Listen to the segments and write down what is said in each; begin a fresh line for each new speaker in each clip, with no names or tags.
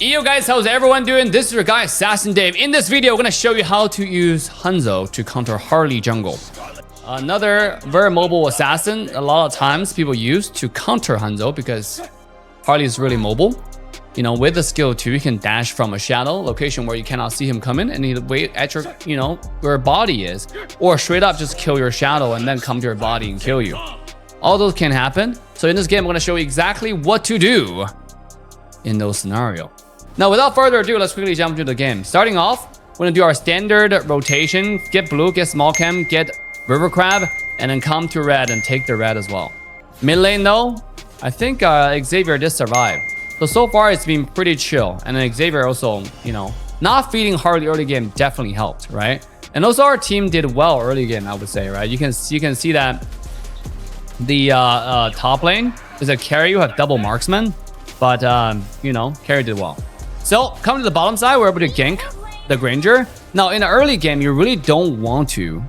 Yo guys, how's everyone doing? This is your guy assassindave. In this video, we're gonna show you how to use Hanzo to counter Harley jungle. Another very mobile assassin. A lot of times people use to counter Hanzo because Harley is really mobile. You know, with the skill 2, you can dash from a shadow location where you cannot see him coming and he'll wait at your, where your body is, or straight up just kill your shadow and then come to your body and kill you. All those can happen. So in this game, I'm gonna show you exactly what to do in those scenarios. Now, without further ado, let's quickly jump into the game. Starting off, we're gonna do our standard rotation. Get blue, get small cam, get river crab, and then come to red and take the red as well. Mid lane though, I think Xavier did survive. So far it's been pretty chill. And then Xavier also, not feeding Harley early game definitely helped, right? And also our team did well early game, I would say, right? You can see that the top lane is a carry. You have double marksman, but carry did well. So, coming to the bottom side, we're able to gank the Granger. Now, in the early game, you really don't want to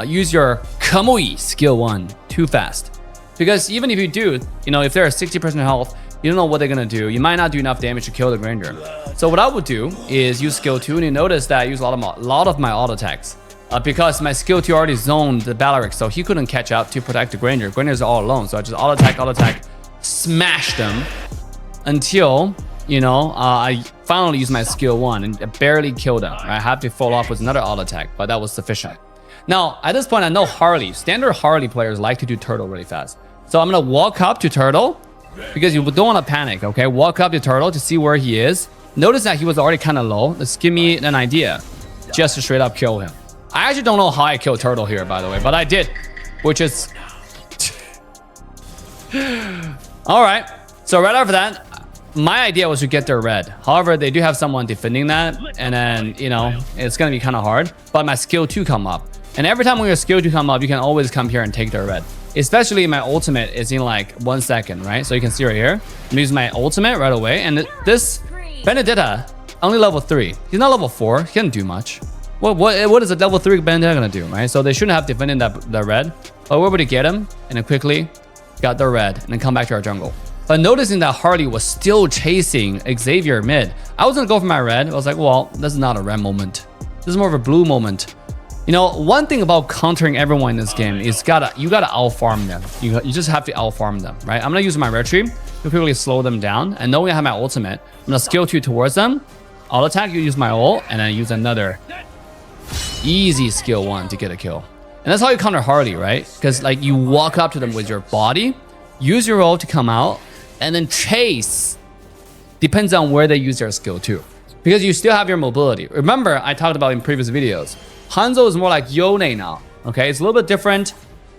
use your Kamui skill 1 too fast. Because even if you do, if they're 60% health, you don't know what they're going to do. You might not do enough damage to kill the Granger. So what I would do is use skill 2, and you notice that I use a lot of my auto attacks. Because my skill 2 already zoned the Balaric, so he couldn't catch up to protect the Granger. Granger's all alone, so I just auto attack, smash them until... I finally used my skill 1 and barely killed him. I had to follow up with another auto attack, but that was sufficient. Now, at this point, I know standard Harley players like to do turtle really fast. So I'm going to walk up to turtle because you don't want to panic, okay? Walk up to turtle to see where he is. Notice that he was already kind of low. Let's give me an idea just to straight up kill him. I actually don't know how I killed turtle here, by the way, but I did, which is... All right. So right after that, my idea was to get their red. However, they do have someone defending that, and then, it's going to be kind of hard. But my skill 2 come up. And every time when your skill 2 come up, you can always come here and take their red. Especially my ultimate is in like 1 second, right? So you can see right here. I'm using my ultimate right away. And this Benedetta, only level 3. He's not level 4. He can't do much. What is a level 3 Benedetta going to do, right? So they shouldn't have defended the red. But we're able to get him, and then quickly got the red, and then come back to our jungle. But noticing that Harley was still chasing Xavier mid, I was gonna go for my red. I was like, well, this is not a red moment. This is more of a blue moment. One thing about countering everyone in this game is you gotta out-farm them. You just have to out-farm them, right? I'm gonna use my red tree to quickly slow them down. And knowing I have my ultimate, I'm gonna skill 2 towards them. Auto attack, you use my ult, and then use another easy skill 1 to get a kill. And that's how you counter Harley, right? Because like you walk up to them with your body, use your ult to come out, and then chase. Depends on where they use their skill 2, because you still have your mobility. Remember, I talked about in previous videos, Hanzo is more like Yone now. Okay, it's a little bit different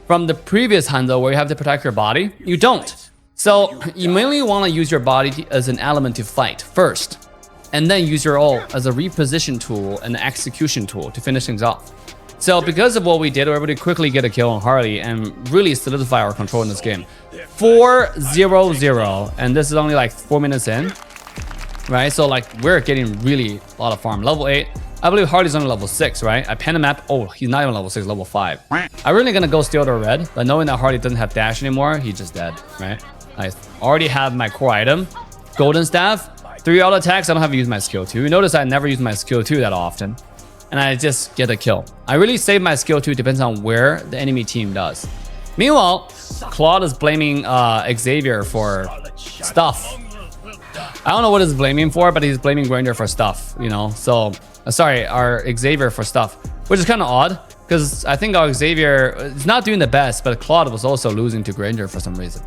from the previous Hanzo where you have to protect your body. You don't. So you mainly want to use your body as an element to fight first, and then use your ult as a reposition tool and an execution tool to finish things off. So because of what we did, we were able to quickly get a kill on Harley and really solidify our control in this game. 4-0-0, and this is only like 4 minutes in, right? So like we're getting really a lot of farm. Level 8, I believe Harley's only level 6, right? I pen a map. Oh, he's not even level 6, level 5. I'm really gonna go steal the red, but knowing that Harley doesn't have dash anymore, he's just dead, right? I already have my core item, golden staff, 3 auto attacks. I don't have to use my skill 2. You notice I never use my skill 2 that often, and I just get a kill. I really save my skill 2, depends on where the enemy team does. Meanwhile, Claude is blaming Xavier for stuff. I don't know what he's blaming for, but he's blaming Granger for stuff, So, sorry, our Xavier for stuff, which is kind of odd, because I think our Xavier is not doing the best, but Claude was also losing to Granger for some reason.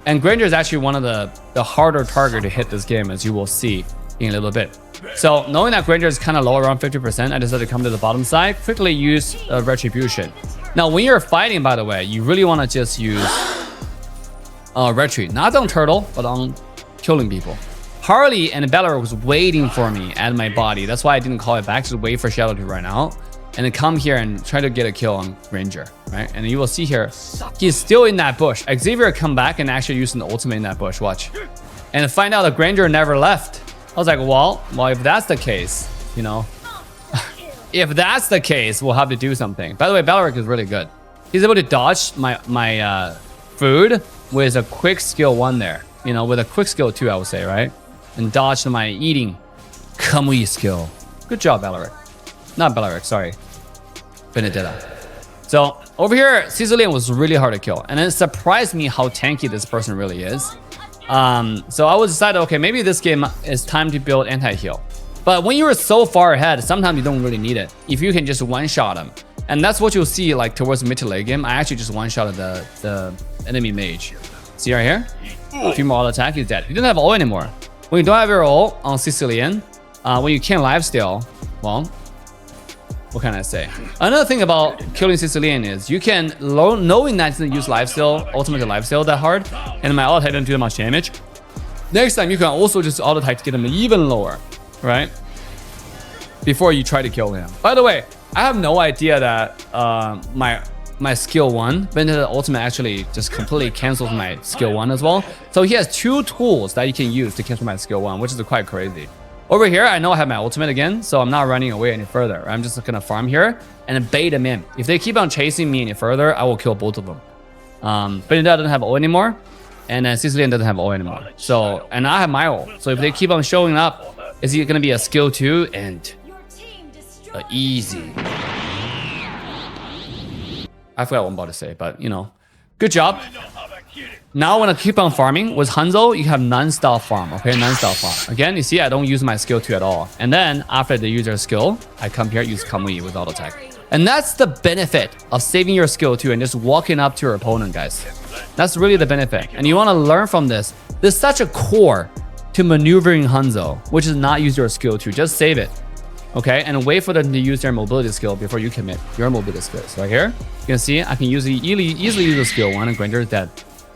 And Granger is actually one of the harder target to hit this game, as you will see in a little bit. So knowing that Granger is kind of low, around 50%, I decided to come to the bottom side, quickly use Retribution. Now, when you're fighting, by the way, you really want to just use Retri. Not on turtle, but on killing people. Harley and Balor was waiting for me at my body. That's why I didn't call it back. Just wait for Shadow to run out, and then come here and try to get a kill on Granger, right? And you will see here, he's still in that bush. Xavier come back and actually use an ultimate in that bush. Watch. And find out that Granger never left. I was like, well, if that's the case, if that's the case, we'll have to do something. By the way, Balaric is really good. He's able to dodge my food with a quick skill 1 there. With a quick skill 2, I would say, right? and dodged my eating Kamui skill. Good job, Beleric. Not Beleric, sorry. Benedetta. So over here, Sicilian was really hard to kill. And it surprised me how tanky this person really is. So I was decided, okay, maybe this game is time to build anti-heal. But when you're so far ahead, sometimes you don't really need it. If you can just one-shot them. And that's what you'll see like towards the mid to late game. I actually just one-shotted the enemy mage. See right here? A few more auto attack, he's dead. He doesn't have ult anymore. When you don't have your ult on Sicilian, when you can't lifesteal, well, what can I say? Another thing about killing Sicilian is you can, knowing that you use lifesteal, ultimate lifesteal that hard, and my auto attack didn't do that much damage. Next time you can also just auto attack to get him even lower, right? Before you try to kill him. By the way, I have no idea that my skill 1, Benedetta ultimate actually just completely cancels my skill 1 as well. So he has 2 tools that you can use to cancel my skill 1, which is quite crazy. Over here, I know I have my ultimate again, so I'm not running away any further. I'm just gonna farm here and bait them in. If they keep on chasing me any further, I will kill both of them. Benedetta doesn't have ult anymore, and then Sicilian doesn't have ult anymore. So, and I have my ult. So if they keep on showing up, is it gonna be a skill 2 and easy? I forgot what I'm about to say, but you know, good job. Now when I keep on farming with Hanzo, you have non-stop farm, okay? Non-stop farm. Again, you see I don't use my skill 2 at all. And then after they use their skill, I come here, use Kamui with auto attack. And that's the benefit of saving your skill 2 and just walking up to your opponent, guys. That's really the benefit. And you want to learn from this. There's such a core to maneuvering Hanzo, which is not use your skill 2. Just save it. Okay, and wait for them to use their mobility skill before you commit your mobility skills. Right here, you can see I can easily use the skill 1 and Granger is dead.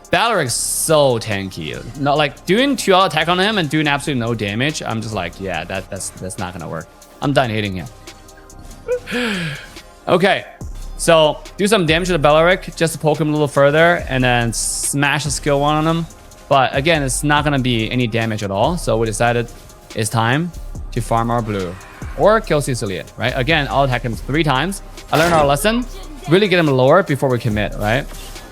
Baleric's so tanky. Not like doing 2 auto attack on him and doing absolutely no damage. I'm just like, yeah, that's not gonna work. I'm done hitting him. Okay, so do some damage to the Beleric just to poke him a little further and then smash the skill 1 on him. But again, it's not gonna be any damage at all. So we decided it's time to farm our blue or kill Sicilian, right? Again, I'll attack him 3 times. I learned our lesson. Really get him lower before we commit, right?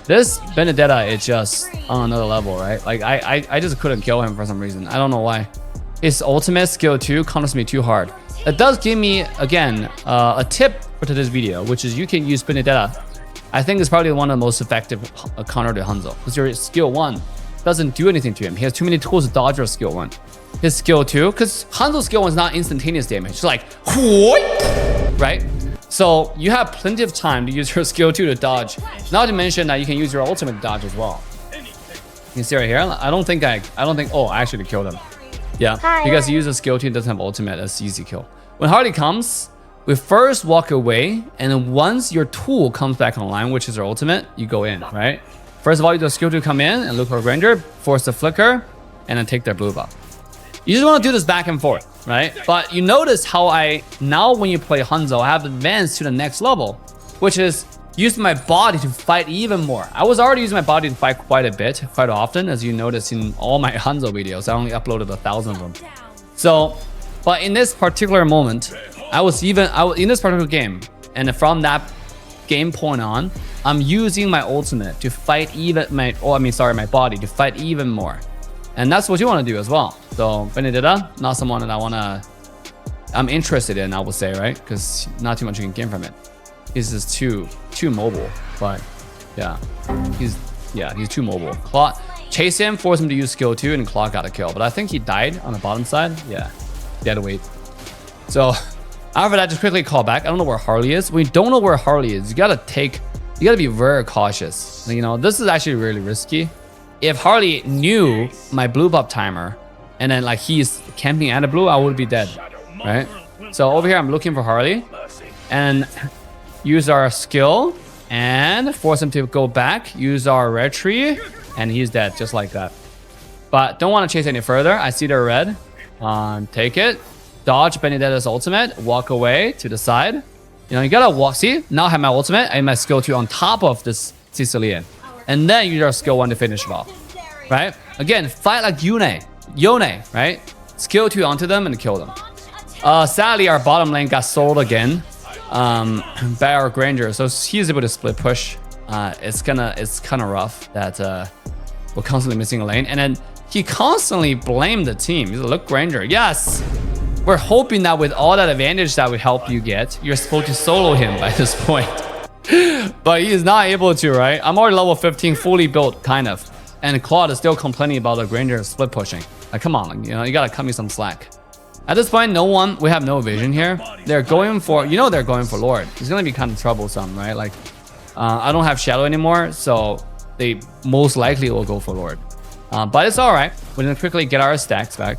This Benedetta is just on another level, right? Like I just couldn't kill him for some reason. I don't know why. His ultimate skill 2 counters me too hard. It does give me, again, a tip for today's video, which is you can use Benedetta. I think it's probably one of the most effective counter to Hanzo. Because your skill 1 doesn't do anything to him. He has too many tools to dodge your skill 1. His skill 2, because Hanzo's skill 1 is not instantaneous damage. It's like, right? So you have plenty of time to use your skill 2 to dodge. Not to mention that you can use your ultimate to dodge as well. You can see right here. I don't think, oh, I actually killed him. Yeah, because he uses skill 2 and doesn't have ultimate. That's easy kill. When Harley comes, we first walk away, and then once your tool comes back online, which is your ultimate, you go in, right? First of all, you do skill 2 come in and look for a Granger, force the flicker, and then take their blue buff. You just want to do this back and forth, right? But you notice how now when you play Hanzo, I have advanced to the next level, which is use my body to fight even more. I was already using my body to fight quite a bit, quite often, as you notice in all my Hanzo videos. I only uploaded 1,000 of them. So, but in this particular moment, I was in this particular game, and from that game point on, I'm using my ultimate to fight my body to fight even more. And that's what you want to do as well. So Benedetta, not someone that I'm interested in, I would say, right? Because not too much you can gain from it. He's just too mobile. But yeah, he's too mobile. Claw, chase him, force him to use skill 2, and Claw got a kill. But I think he died on the bottom side. Yeah, dead weight. So after that, just quickly call back. I don't know where Harley is. When you don't know where Harley is, you gotta be very cautious. You know, this is actually really risky. If Harley knew my blue buff timer and then like he's camping at a blue, I would be dead, right? So over here, I'm looking for Harley and use our skill and force him to go back, use our red tree, and he's dead just like that. But don't want to chase any further. I see the red. Take it, dodge Benedetta's ultimate, walk away to the side. You know, you gotta walk. See, now I have my ultimate and my skill 2 on top of this Sicilian. And then use our skill 1 to finish it off, right? Again, fight like Yone, right? Skill 2 onto them and kill them. Sadly, our bottom lane got sold again by our Granger, so he's able to split push. It's kind of rough that we're constantly missing a lane. And then he constantly blamed the team. He's like, look, Granger, yes. We're hoping that with all that advantage that we help you get, you're supposed to solo him by this point. But he is not able to, right? I'm already level 15, fully built, kind of. And Claude is still complaining about the Granger split pushing. Like, come on, you know, you gotta cut me some slack. At this point, we have no vision here. They're going for, they're going for Lord. It's gonna be kind of troublesome, right? Like, I don't have Shadow anymore, so they most likely will go for Lord. But it's all right. We're gonna quickly get our stacks back.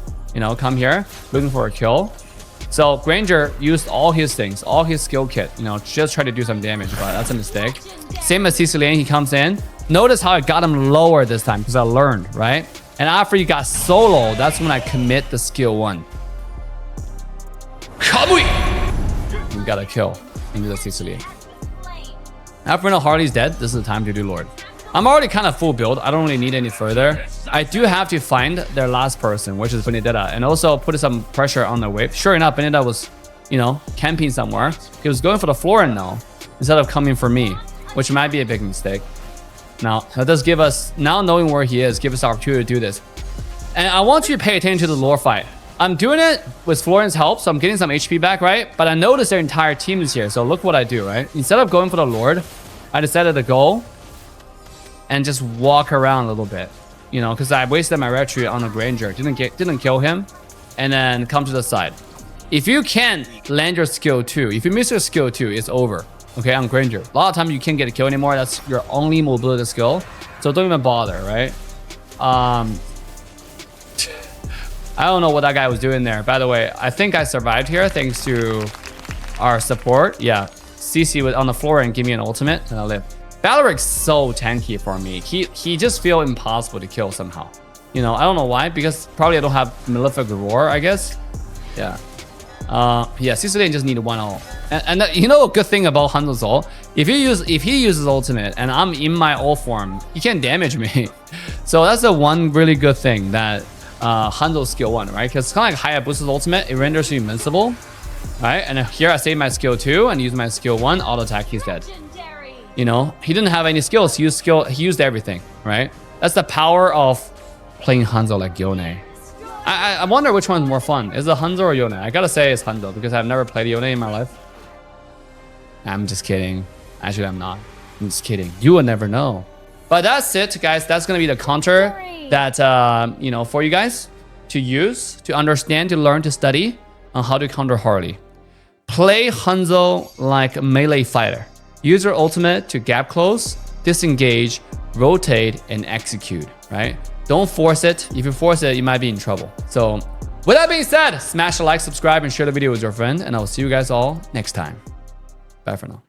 Come here, looking for a kill. So Granger used all his things, all his skill kit, just try to do some damage, but that's a mistake. Same as Sicilian, he comes in. Notice how I got him lower this time because I learned, right? And after you got solo, that's when I commit the skill 1. We got a kill into the Sicilian. After Harley's dead, this is the time to do Lord. I'm already kind of full build. I don't really need any further. I do have to find their last person, which is Benedetta, and also put some pressure on the wave. Sure enough, Benedetta was, camping somewhere. He was going for the Florin now, instead of coming for me, which might be a big mistake. Now, that does give us, now knowing where he is, give us the opportunity to do this. And I want you to pay attention to the lore fight. I'm doing it with Florin's help, so I'm getting some HP back, right? But I noticed their entire team is here, so look what I do, right? Instead of going for the Lord, I decided to go and just walk around a little bit, because I wasted my retreat on the Granger, didn't kill him, and then come to the side. If you can't land your skill 2, if you miss your skill 2, it's over. Okay, on Granger. A lot of times you can't get a kill anymore. That's your only mobility skill, so don't even bother, right? I don't know what that guy was doing there. By the way, I think I survived here thanks to our support. Yeah, CC was on the floor and give me an ultimate, and I live. Balaric's so tanky for me. He just feel impossible to kill somehow. I don't know why, because probably I don't have Malefic Roar, I guess. Yeah. Yeah, Sicilian just need 1 ult. And a good thing about Hanzo's ult, if he uses ultimate and I'm in my ult form, he can't damage me. So that's the one really good thing that Hanzo's skill 1, right? Because it's kind of like Hayabusa's ultimate, it renders you invincible, right? And here I save my skill 2 and use my skill 1, auto attack, he's dead. He didn't have any skills. He used everything, right? That's the power of playing Hanzo like Yone. I wonder which one's more fun. Is it Hanzo or Yone? I gotta say it's Hanzo because I've never played Yone in my life. I'm just kidding. Actually, I'm not. I'm just kidding. You will never know. But that's it, guys. That's gonna be the counter that for you guys to use, to understand, to learn, to study on how to counter Harley. Play Hanzo like a melee fighter. Use your ultimate to gap close, disengage, rotate, and execute, right? Don't force it. If you force it, you might be in trouble. So with that being said, smash the like, subscribe, and share the video with your friend, and I will see you guys all next time. Bye for now.